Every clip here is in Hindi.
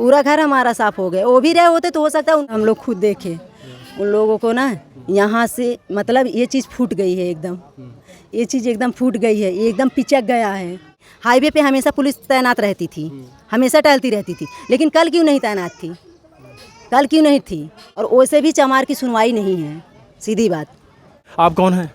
पूरा घर हमारा साफ हो गया। वो भी रहे होते तो हो सकता है हम लोग खुद देखे उन लोगों को ना, यहाँ से मतलब ये चीज़ फूट गई है एकदम, ये चीज़ एकदम फूट गई है, ये एकदम पिचक गया है। हाईवे पे हमेशा पुलिस तैनात रहती थी, हमेशा टहलती रहती थी, लेकिन कल क्यों नहीं तैनात थी? कल क्यों नहीं थी? और वैसे भी चमार की सुनवाई नहीं है, सीधी बात। आप कौन हैं?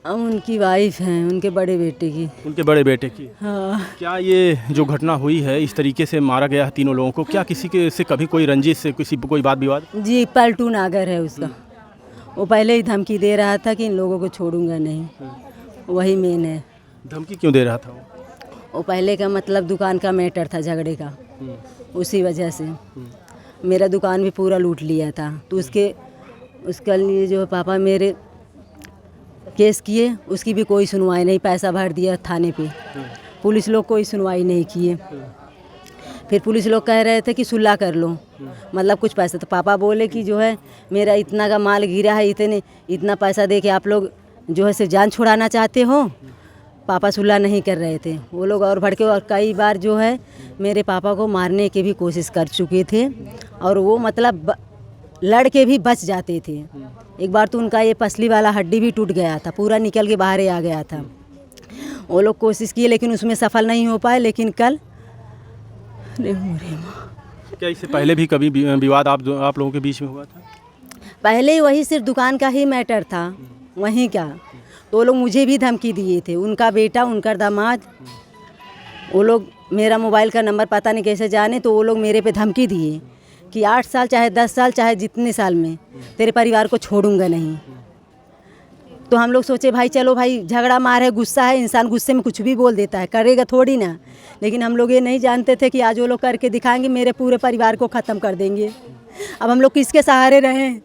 हम उनकी वाइफ हैं, उनके बड़े बेटे की। उनके बड़े बेटे की। हाँ। क्या ये जो घटना हुई है, इस तरीके से मारा गया है तीनों लोगों को, क्या किसी के से कभी कोई रंजिश से किसी कोई बात विवाद? जी, पलटू नागर है उसका। वो पहले ही धमकी दे रहा था कि इन लोगों को छोड़ूंगा नहीं, वही मेन है। धमकी क्यों दे रहा था वो पहले का मतलब दुकान का मैटर था, झगड़े का, उसी वजह से मेरा दुकान भी पूरा लूट लिया था। तो उसके लिए जो पापा मेरे केस किए, उसकी भी कोई सुनवाई नहीं। पैसा भर दिया थाने पे, पुलिस लोग कोई सुनवाई नहीं किए। फिर पुलिस लोग कह रहे थे कि सुलह कर लो, मतलब कुछ पैसा। तो पापा बोले कि जो है मेरा इतना का माल गिरा है, इतना पैसा दे के आप लोग जो है से जान छुड़ाना चाहते हो। पापा सुलह नहीं कर रहे थे वो लोग, और भड़के, और कई बार जो है मेरे पापा को मारने की भी कोशिश कर चुके थे, और वो मतलब लड़ के भी बच जाते थे। एक बार तो उनका ये पसली वाला हड्डी भी टूट गया था, पूरा निकल के बाहर आ गया था। वो लोग कोशिश किए लेकिन उसमें सफल नहीं हो पाए। लेकिन कल क्या इससे पहले भी कभी विवाद आप लोगों के बीच में हुआ था? पहले ही वही सिर्फ दुकान का ही मैटर था, वहीं का। तो वो लोग मुझे भी धमकी दिए थे, उनका बेटा, उनका दामाद, वो लोग मेरा मोबाइल का नंबर पता नहीं कैसे जाने, तो वो लोग मेरे पे धमकी दिए कि 8 साल चाहे 10 साल चाहे जितने साल में तेरे परिवार को छोड़ूंगा नहीं। तो हम लोग सोचे भाई चलो भाई, झगड़ा मार है, गुस्सा है, इंसान गुस्से में कुछ भी बोल देता है, करेगा थोड़ी ना। लेकिन हम लोग ये नहीं जानते थे कि आज वो लोग करके दिखाएंगे, मेरे पूरे परिवार को ख़त्म कर देंगे। अब हम लोग किसके सहारे रहें?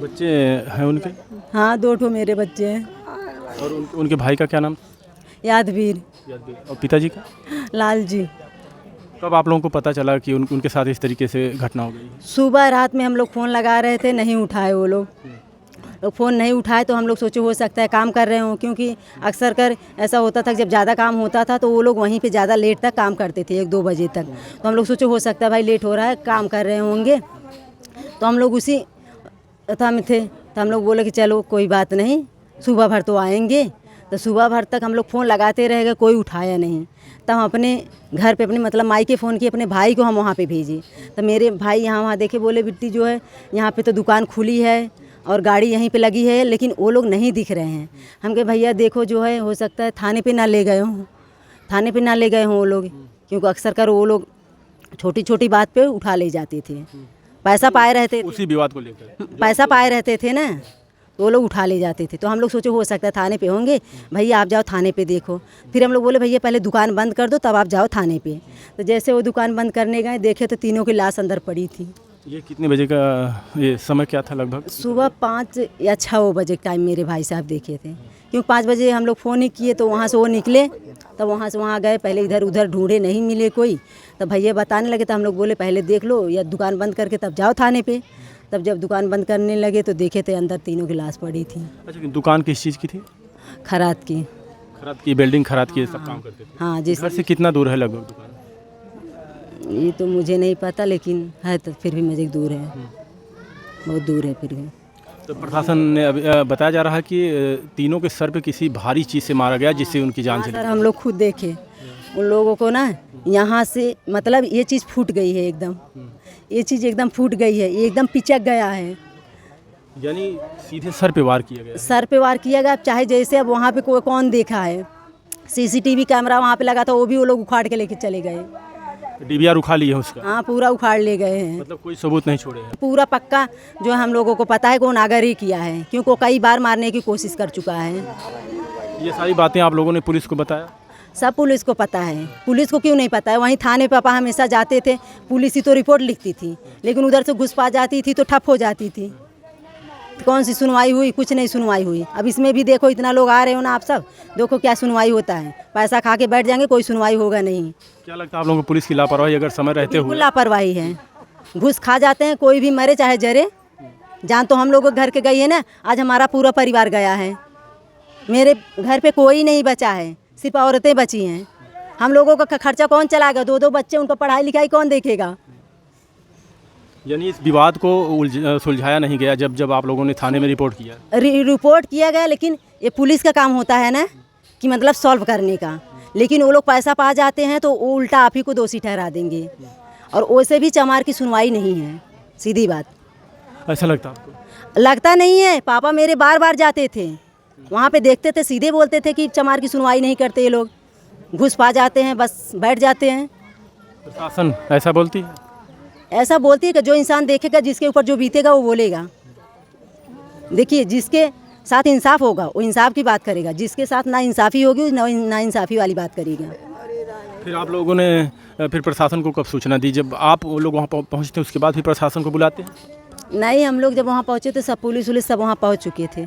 बच्चे हैं उनके? हाँ, 2 ठो मेरे बच्चे हैं। और उनके भाई का क्या नाम? यादवीर। और पिताजी का? लाल जी। कब आप लोगों को पता चला कि उनके साथ इस तरीके से घटना हो गई? सुबह रात में हम लोग फ़ोन लगा रहे थे, नहीं उठाए वो लोग। फ़ोन नहीं उठाए तो हम लोग सोचे हो सकता है काम कर रहे हों, क्योंकि अक्सर कर ऐसा होता था जब ज़्यादा काम होता था तो वो लोग वहीं पे ज़्यादा लेट तक काम करते थे, 1-2 बजे तक। तो हम लोग सोचे हो सकता है भाई लेट हो रहा है, काम कर रहे होंगे। तो हम लोग उसी था में थे, तो हम लोग बोले कि चलो कोई बात नहीं, सुबह भर तो आएंगे। तो सुबह भर तक हम लोग फ़ोन लगाते रह गए, कोई उठाया नहीं। तब हम अपने घर पे अपने मतलब माई के फ़ोन किए, अपने भाई को हम वहाँ पे भेजे। तो मेरे भाई यहाँ वहाँ देखे, बोले बिट्टी जो है यहाँ पे तो दुकान खुली है और गाड़ी यहीं पे लगी है, लेकिन वो लोग नहीं दिख रहे हैं। हम कहे भैया देखो जो है हो सकता है थाने पे ना ले गए हों, थाने पे ना ले गए हों वो लोग, क्योंकि अक्सर कर वो लोग छोटी छोटी बात पे उठा ले जाते थे। पैसा पाए रहते थे, उसी विवाद को लेकर पैसा पाए रहते थे ना, तो वो लोग उठा ले जाते थे। तो हम लोग सोचे हो सकता है थाने पे होंगे, भैया आप जाओ थाने पे देखो। फिर हम लोग बोले भैया पहले दुकान बंद कर दो तब आप जाओ थाने पे। तो जैसे वो दुकान बंद करने गए, देखे तो तीनों की लाश अंदर पड़ी थी। ये कितने बजे का ये समय क्या था लगभग? सुबह 5 या 6 बजे के टाइम मेरे भाई साहब देखे थे, क्योंकि 5 बजे हम लोग फ़ोन ही किए तो वहाँ से वो निकले। तब वहाँ से वहाँ गए, पहले इधर उधर ढूंढे, नहीं मिले कोई। तब भैया बताने लगे, तो हम लोग बोले पहले देख लो या दुकान बंद करके तब जाओ थाने पे। तब जब दुकान बंद करने लगे तो देखे थे अंदर तीनों की लाश पड़ी थी। अच्छा, दुकान किस चीज़ की थी? खराद की। खराद की बिल्डिंग, खराद की सब काम करते थे? हाँ जी। घर से कितना दूर है लगभग दुकान? ये तो मुझे नहीं पता, लेकिन है तो फिर भी मुझे दूर है, बहुत दूर है फिर भी। तो प्रशासन ने अभी बताया जा रहा है कि तीनों के सर पे किसी भारी चीज़ से मारा गया जिससे उनकी जान चली। सर हम लोग खुद देखे उन लोगों को ना, यहाँ से मतलब ये चीज़ फूट गई है एकदम, ये चीज़ एकदम फूट गई है, ये एकदम पिचक गया है। यानी सीधे सर पे वार किया गया? सर पे वार किया गया। अब चाहे जैसे, अब वहाँ पे कोई कौन देखा है, CCTV कैमरा वहाँ पे लगा था, वो भी वो लोग उखाड़ के लेके चले गए। DVR उखा लिए है उसका? हाँ, पूरा उखाड़ ले गए हैं। मतलब कोई सबूत नहीं छोड़े हैं? पूरा पक्का जो है हम लोगों को पता है कौन नागर ही किया है, क्योंकि वो कई बार मारने की कोशिश कर चुका है। ये सारी बातें आप लोगों ने पुलिस को बताया? सब पुलिस को पता है। पुलिस को क्यों नहीं पता है? वहीं थाने पापा हमेशा जाते थे, पुलिस ही तो रिपोर्ट लिखती थी, लेकिन उधर से घुस पा जाती थी तो ठप हो जाती थी। तो कौन सी सुनवाई हुई? कुछ नहीं सुनवाई हुई। अब इसमें भी देखो इतना लोग आ रहे हो ना आप सब, देखो क्या सुनवाई होता है। पैसा खा के बैठ जाएंगे, कोई सुनवाई होगा नहीं। क्या लगता है आप लोगों को पुलिस की लापरवाही अगर समय रहते हुए? लापरवाही है, घुस खा जाते हैं, कोई भी मरे चाहे जरे। जान तो हम लोग घर के गई है ना, आज हमारा पूरा परिवार गया है। मेरे घर पे कोई नहीं बचा है, सिर्फ औरतें बची हैं। हम लोगों का खर्चा कौन चलाएगा? 2-2 बच्चे, उनका पढ़ाई लिखाई कौन देखेगा? यानी इस विवाद को सुलझाया नहीं गया जब आप लोगों ने थाने में रिपोर्ट किया? रिपोर्ट किया गया, लेकिन ये पुलिस का काम होता है ना कि मतलब सॉल्व करने का, लेकिन वो लोग पैसा पा जाते हैं तो वो उल्टा आप ही को दोषी ठहरा देंगे। और वैसे भी चमार की सुनवाई नहीं है, सीधी बात। ऐसा लगता आपको? लगता नहीं है। पापा मेरे बार बार जाते थे वहाँ पे, देखते थे, सीधे बोलते थे कि चमार की सुनवाई नहीं करते ये लोग, घुस पा जाते हैं, बस बैठ जाते हैं। प्रशासन ऐसा बोलती है? ऐसा बोलती है कि जो इंसान देखेगा, जिसके ऊपर जो बीतेगा वो बोलेगा। देखिए, जिसके साथ इंसाफ होगा वो इंसाफ की बात करेगा, जिसके साथ ना इंसाफ़ी होगी ना इंसाफ़ी वाली बात करेगा। फिर आप लोगों ने फिर प्रशासन को कब सूचना दी? जब आप वो लोग वहाँ पहुँचते उसके बाद फिर प्रशासन को बुलाते हैं? नहीं, हम लोग जब वहाँ पहुँचे तो सब पुलिस उलिस सब वहाँ पहुँच चुके थे,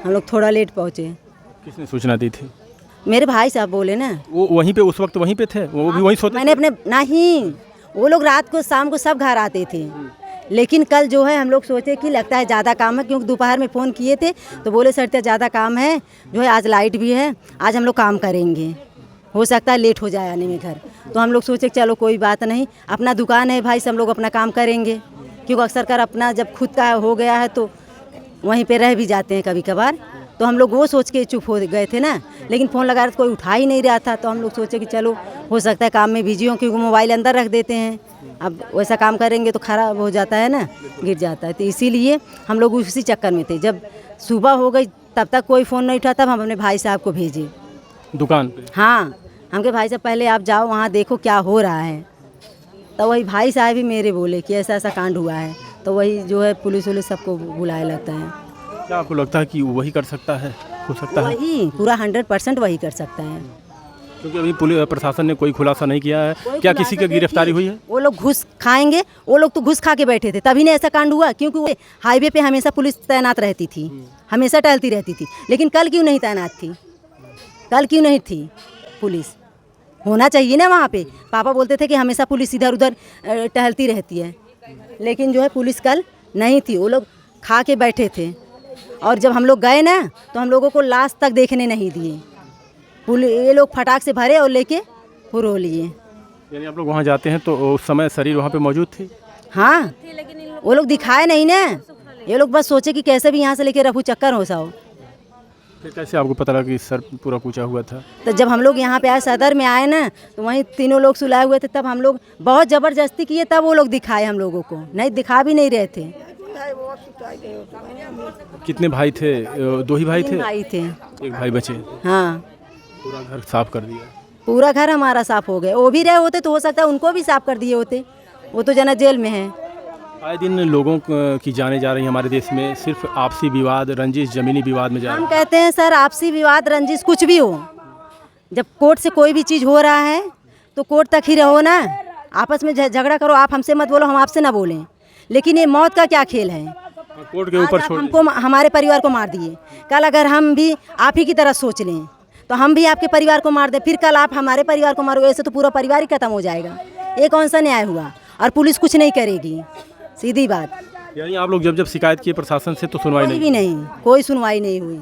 हम लोग थोड़ा लेट पहुँचे। किसने सूचना दी थी? मेरे भाई साहब बोले ना। वो वहीं पे उस वक्त वहीं पे थे? वो भी वहीं सोते? मैंने अपने नहीं, वो लोग रात को शाम को सब घर आते थे, लेकिन कल जो है हम लोग सोचे कि लगता है ज़्यादा काम है, क्योंकि दोपहर में फ़ोन किए थे तो बोले सर ज़्यादा काम है, जो है आज लाइट भी है, आज हम लोग काम करेंगे, हो सकता है लेट हो जाए आने में घर। तो हम लोग सोचे कि चलो कोई बात नहीं, अपना दुकान है भाई, सब लोग अपना काम करेंगे, क्योंकि अक्सर कर अपना जब खुद का हो गया है तो वहीं पे रह भी जाते हैं कभी कभार। तो हम लोग वो सोच के चुप हो गए थे ना, लेकिन फ़ोन लगा रहा तो कोई उठा ही नहीं रहा था, तो हम लोग सोचे कि चलो हो सकता है काम में बिजी हो, क्योंकि मोबाइल अंदर रख देते हैं, अब वैसा काम करेंगे तो ख़राब हो जाता है ना, गिर जाता है, तो इसीलिए हम लोग उसी चक्कर में थे। जब सुबह हो गई तब तक कोई फ़ोन नहीं उठा, तब हम अपने भाई साहब को भेजे दुकान पे। हाँ, हमके भाई साहब पहले आप जाओ वहाँ देखो क्या हो रहा है। तो वही भाई साहब ही मेरे बोले कि ऐसा ऐसा कांड हुआ है, तो वही जो है पुलिस वुलिस सबको बुलाया लगता है। क्या आपको लगता है कि वही कर सकता है, हो सकता है? वही पूरा 100% वही कर सकता है, क्योंकि अभी पुलिस प्रशासन ने कोई खुलासा नहीं किया है। क्या किसी की गिरफ्तारी हुई है? वो लोग घुस खाएंगे, वो लोग तो घुस खा के बैठे थे, तभी ने ऐसा कांड हुआ, क्योंकि वो हाईवे पे हमेशा पुलिस तैनात रहती थी, हमेशा टहलती रहती थी, लेकिन कल क्यों नहीं तैनात थी? कल क्यों नहीं थी पुलिस? होना चाहिए ना वहाँ पे। पापा बोलते थे कि हमेशा पुलिस इधर उधर टहलती रहती है, लेकिन जो है पुलिस कल नहीं थी, वो लोग खा के बैठे थे। और जब हम लोग गए ना तो हम लोगों को लाश तक देखने नहीं दिए, ये लोग फटाक से भरे और लेके पुरो लिए। यानी आप लोग वहाँ जाते हैं तो उस समय शरीर वहाँ पे मौजूद थी? हाँ, वो लोग दिखाए नहीं ना, ये लोग बस सोचे कि कैसे भी यहाँ से लेके रफू चक्कर हो जाओ। फिर कैसे आपको पता लगा कि सर पूरा कूचा हुआ था? तो जब हम लोग यहाँ पे आए, सदर में आए ना, तो वहीं तीनों लोग सुलाए हुए थे, तब हम लोग बहुत ज़बरदस्ती किए, तब वो लोग दिखाए हम लोगों को, नहीं दिखा भी नहीं रहे थे। कितने भाई थे? 2 ही भाई थे? 3 भाई थे। एक भाई बचे? हाँ, पूरा घर साफ कर दिया? पूरा घर हमारा साफ हो गया। वो भी रहे होते तो हो सकता है उनको भी साफ कर दिए होते, वो तो जना जेल में है। आए दिन लोगों की जाने जा रही है हमारे देश में, सिर्फ आपसी विवाद, रंजिश, ज़मीनी विवाद में जा रहा हम है। कहते हैं सर, आपसी विवाद रंजिश कुछ भी हो, जब कोर्ट से कोई भी चीज़ हो रहा है तो कोर्ट तक ही रहो ना, आपस में झगड़ा करो, आप हमसे मत बोलो, हम आपसे ना बोलें, लेकिन ये मौत का क्या खेल है? कोर्ट के ऊपर छोड़ हमको, हमारे परिवार को मार दिए, कल अगर हम भी आप ही की तरह सोच लें तो हम भी आपके परिवार को मार दें, फिर कल आप हमारे परिवार को मारो, ऐसे तो पूरा परिवार ही खत्म हो जाएगा। ये कौन सा न्याय हुआ? और पुलिस कुछ नहीं करेगी, सीधी बात। यानी आप लोग जब शिकायत किए प्रशासन से तो सुनवाई कोई भी नहीं, कोई सुनवाई नहीं हुई।